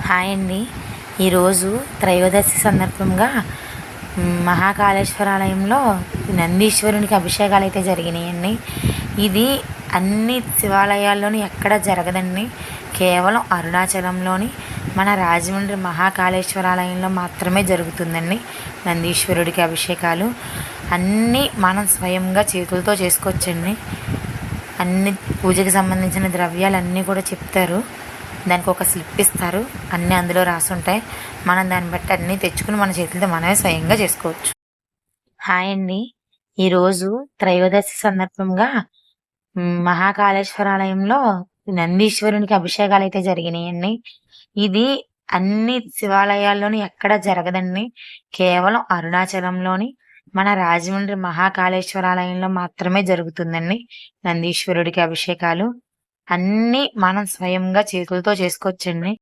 Hi అండి. ఈరోజు త్రయోదశి సందర్భంగా మహాకాళేశ్వర ఆలయంలో నందీశ్వరునికి అభిషేకాలు అయితే జరిగినాయండి. ఇది అన్ని శివాలయాల్లోని ఎక్కడ జరగదండి. కేవలం అరుణాచలంలోని మన రాజమండ్రి మహాకాళేశ్వర ఆలయంలో మాత్రమే జరుగుతుందండి నందీశ్వరుడికి అభిషేకాలు. అన్నీ మనం స్వయంగా చేతులతో చేసుకోవచ్చండి. అన్ని పూజకి సంబంధించిన ద్రవ్యాలు అన్నీ కూడా చెప్తారు. దానికి ఒక స్లిప్ ఇస్తారు, అన్నీ అందులో రాసి ఉంటాయి. మనం దాన్ని బట్టి అన్నీ తెచ్చుకుని మన చేతులతో మనమే స్వయంగా చేసుకోవచ్చు. హాయ్ అండి. ఈరోజు త్రయోదశి సందర్భంగా మహాకాళేశ్వర ఆలయంలో నందీశ్వరునికి అభిషేకాలు అయితే జరిగినాయండి. ఇది అన్ని శివాలయాల్లోని ఎక్కడ జరగదండి. కేవలం అరుణాచలంలోని మన రాజమండ్రి మహాకాళేశ్వర ఆలయంలో మాత్రమే జరుగుతుందండి నందీశ్వరుడికి అభిషేకాలు. అన్నీ మనం స్వయంగా చేతులతో చేసుకోవచ్చండి.